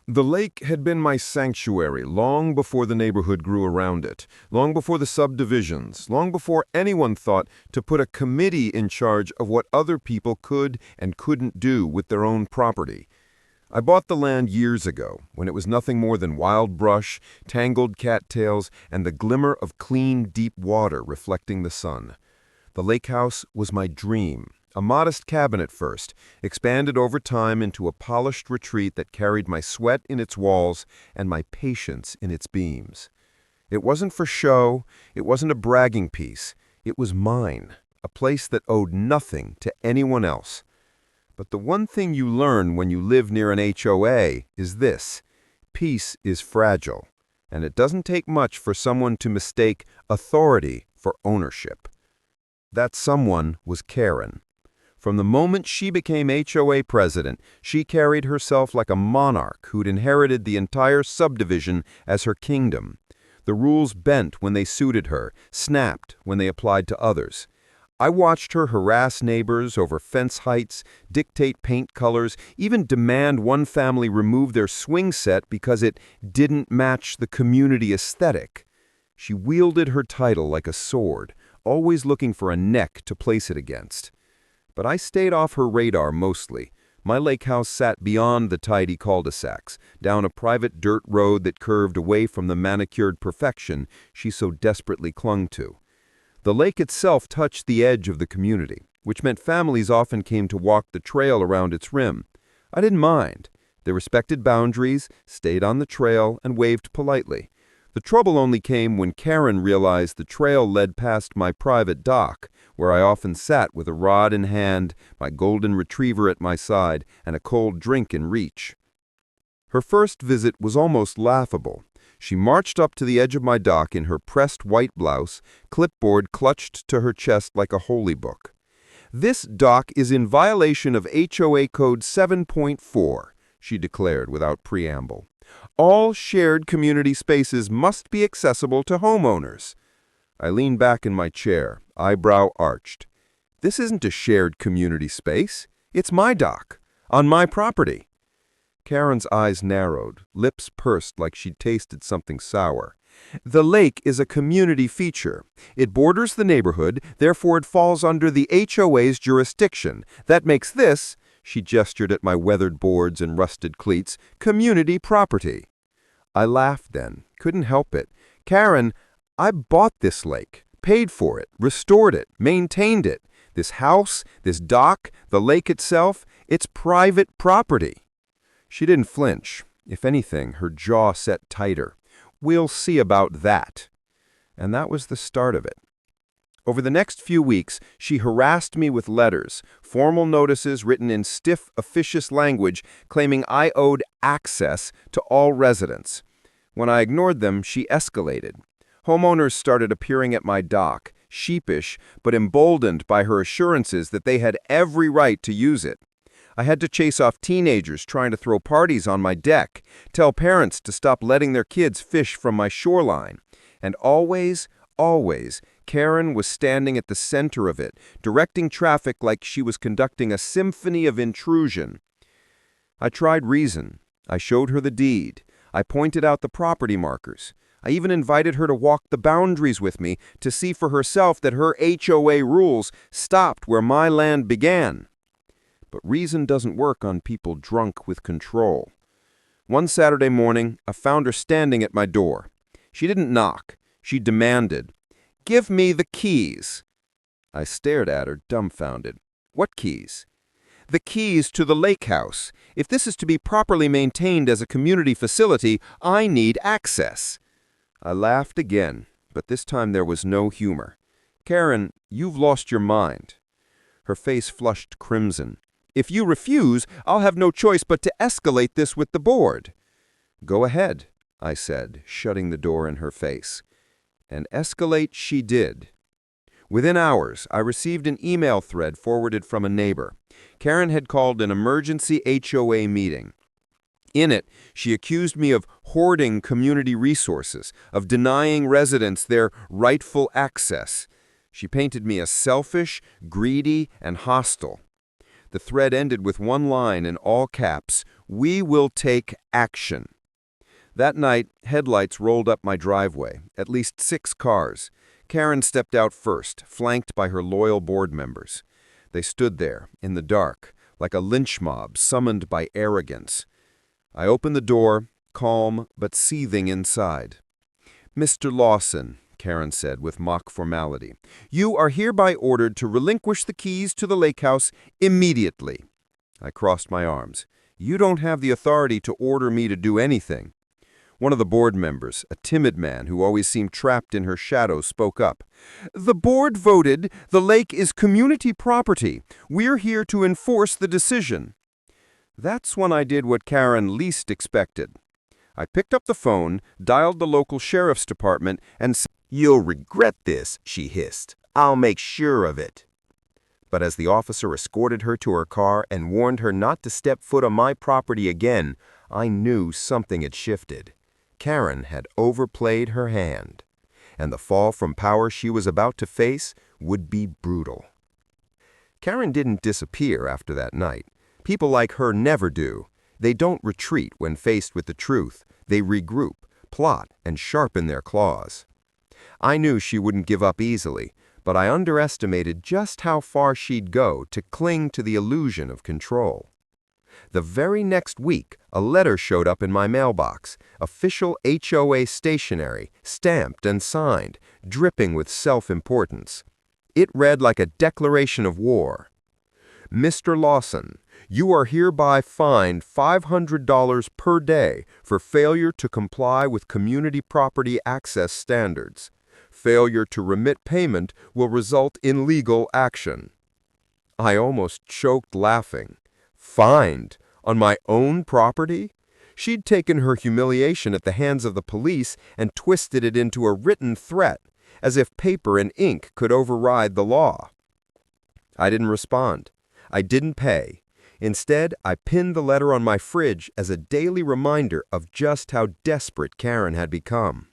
The lake had been my sanctuary long before the neighborhood grew around it, long before the subdivisions, long before anyone thought to put a committee in charge of what other people could and couldn't do with their own property. I bought the land years ago, when it was nothing more than wild brush, tangled cattails, and the glimmer of clean, deep water reflecting the sun. The lake house was my dream. A modest cabin at first, expanded over time into a polished retreat that carried my sweat in its walls and my patience in its beams. It wasn't for show, it wasn't a bragging piece. It was mine, a place that owed nothing to anyone else. But the one thing you learn when you live near an HOA is this: peace is fragile, and it doesn't take much for someone to mistake authority for ownership. That someone was Karen. From the moment she became HOA president, she carried herself like a monarch who'd inherited the entire subdivision as her kingdom. The rules bent when they suited her, snapped when they applied to others. I watched her harass neighbors over fence heights, dictate paint colors, even demand one family remove their swing set because it didn't match the community aesthetic. She wielded her title like a sword, always looking for a neck to place it against. But I stayed off her radar mostly. My lake house sat beyond the tidy cul-de-sacs, down a private dirt road that curved away from the manicured perfection she so desperately clung to. The lake itself touched the edge of the community, which meant families often came to walk the trail around its rim. I didn't mind. They respected boundaries, stayed on the trail, and waved politely. The trouble only came when Karen realized the trail led past my private dock, where I often sat with a rod in hand, my golden retriever at my side, and a cold drink in reach. Her first visit was almost laughable. She marched up to the edge of my dock in her pressed white blouse, clipboard clutched to her chest like a holy book. "This dock is in violation of HOA Code 7.4, she declared without preamble. "All shared community spaces must be accessible to homeowners." I leaned back in my chair, eyebrow arched. "This isn't a shared community space. It's my dock, on my property." Karen's eyes narrowed, lips pursed like she'd tasted something sour. "The lake is a community feature. It borders the neighborhood, therefore it falls under the HOA's jurisdiction. That makes this," she gestured at my weathered boards and rusted cleats, "community property." I laughed then, couldn't help it. "Karen, I bought this lake, paid for it, restored it, maintained it. This house, this dock, the lake itself, it's private property." She didn't flinch. If anything, her jaw set tighter. "We'll see about that." And that was the start of it. Over the next few weeks, she harassed me with letters, formal notices written in stiff, officious language claiming I owed access to all residents. When I ignored them, she escalated. Homeowners started appearing at my dock, sheepish but emboldened by her assurances that they had every right to use it. I had to chase off teenagers trying to throw parties on my deck, tell parents to stop letting their kids fish from my shoreline. And always, Karen was standing at the center of it, directing traffic like she was conducting a symphony of intrusion. I tried reason. I showed her the deed. I pointed out the property markers. I even invited her to walk the boundaries with me to see for herself that her HOA rules stopped where my land began. But reason doesn't work on people drunk with control. One Saturday morning, I found her standing at my door. She didn't knock. She demanded, "Give me the keys." I stared at her, dumbfounded. "What keys?" "The keys to the lake house. If this is to be properly maintained as a community facility, I need access." I laughed again, but this time there was no humor. "Karen, you've lost your mind." Her face flushed crimson. "If you refuse, I'll have no choice but to escalate this with the board." "Go ahead," I said, shutting the door in her face. And escalate she did. Within hours, I received an email thread forwarded from a neighbor. Karen had called an emergency HOA meeting. In it, she accused me of hoarding community resources, of denying residents their rightful access. She painted me as selfish, greedy, and hostile. The thread ended with one line in all caps: "We will take action." That night, headlights rolled up my driveway, at least 6 cars. Karen stepped out first, flanked by her loyal board members. They stood there, in the dark, like a lynch mob summoned by arrogance. I opened the door, calm but seething inside. "Mr. Lawson," Karen said with mock formality, "you are hereby ordered to relinquish the keys to the lake house immediately." I crossed my arms. "You don't have the authority to order me to do anything." One of the board members, a timid man who always seemed trapped in her shadow, spoke up. "The board voted the lake is community property. We're here to enforce the decision." That's when I did what Karen least expected. I picked up the phone, dialed the local sheriff's department, and said, "You'll regret this," she hissed. "I'll make sure of it." But as the officer escorted her to her car and warned her not to step foot on my property again, I knew something had shifted. Karen had overplayed her hand, and the fall from power she was about to face would be brutal. Karen didn't disappear after that night. People like her never do. They don't retreat when faced with the truth. They regroup, plot, and sharpen their claws. I knew she wouldn't give up easily, but I underestimated just how far she'd go to cling to the illusion of control. The very next week, a letter showed up in my mailbox, official HOA stationery, stamped and signed, dripping with self-importance. It read like a declaration of war. "Mr. Lawson, you are hereby fined $500 per day for failure to comply with community property access standards. Failure to remit payment will result in legal action." I almost choked laughing. Fined on my own property? She'd taken her humiliation at the hands of the police and twisted it into a written threat, as if paper and ink could override the law. I didn't respond. I didn't pay. Instead, I pinned the letter on my fridge as a daily reminder of just how desperate Karen had become.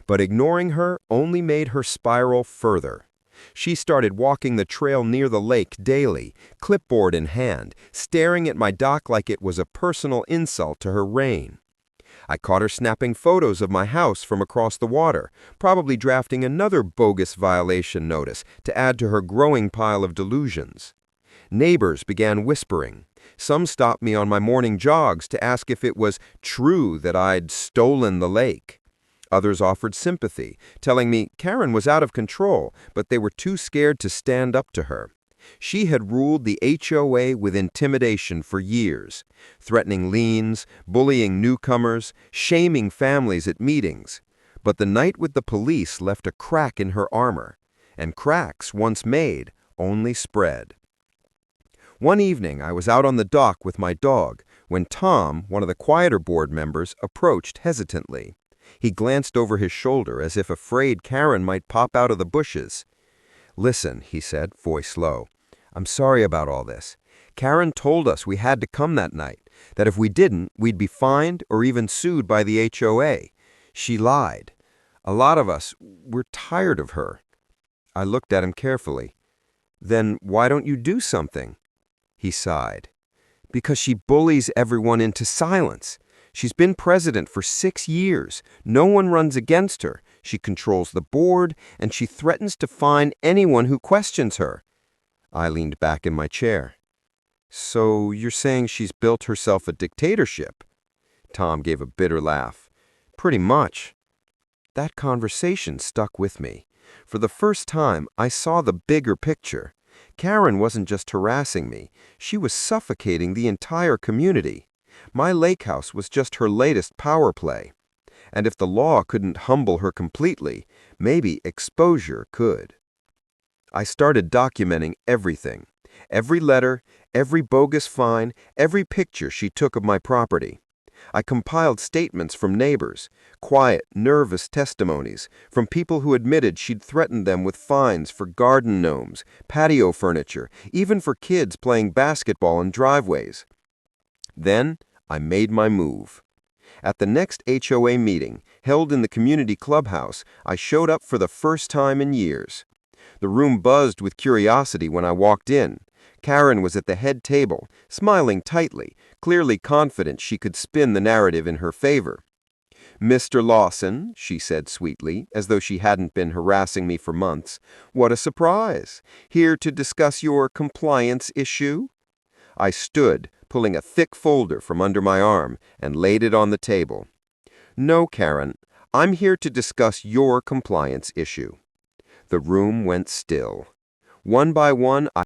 But ignoring her only made her spiral further. She started walking the trail near the lake daily, clipboard in hand, staring at my dock like it was a personal insult to her reign. I caught her snapping photos of my house from across the water, probably drafting another bogus violation notice to add to her growing pile of delusions. Neighbors began whispering. Some stopped me on my morning jogs to ask if it was true that I'd stolen the lake. Others offered sympathy, telling me Karen was out of control, but they were too scared to stand up to her. She had ruled the HOA with intimidation for years, threatening liens, bullying newcomers, shaming families at meetings. But the night with the police left a crack in her armor, and cracks, once made, only spread. One evening, I was out on the dock with my dog when Tom, one of the quieter board members, approached hesitantly. He glanced over his shoulder as if afraid Karen might pop out of the bushes. "Listen," he said, voice low. "I'm sorry about all this. Karen told us we had to come that night, that if we didn't, we'd be fined or even sued by the HOA. She lied. A lot of us, we're tired of her." I looked at him carefully. "Then why don't you do something?" He sighed. "Because she bullies everyone into silence. She's been president for 6 years. No one runs against her. She controls the board, and she threatens to fine anyone who questions her." I leaned back in my chair. "So you're saying she's built herself a dictatorship?" Tom gave a bitter laugh. "Pretty much." That conversation stuck with me. For the first time, I saw the bigger picture. Karen wasn't just harassing me. She was suffocating the entire community. My lake house was just her latest power play. And if the law couldn't humble her completely, maybe exposure could. I started documenting everything. Every letter, every bogus fine, every picture she took of my property. I compiled statements from neighbors, quiet, nervous testimonies from people who admitted she'd threatened them with fines for garden gnomes, patio furniture, even for kids playing basketball in driveways. Then I made my move. At the next HOA meeting, held in the community clubhouse, I showed up for the first time in years. The room buzzed with curiosity when I walked in. Karen was at the head table, smiling tightly, clearly confident she could spin the narrative in her favor. "Mr. Lawson," she said sweetly, as though she hadn't been harassing me for months, "what a surprise! Here to discuss your compliance issue?" I stood, pulling a thick folder from under my arm, and laid it on the table. "No, Karen, I'm here to discuss your compliance issue." The room went still. One by one, I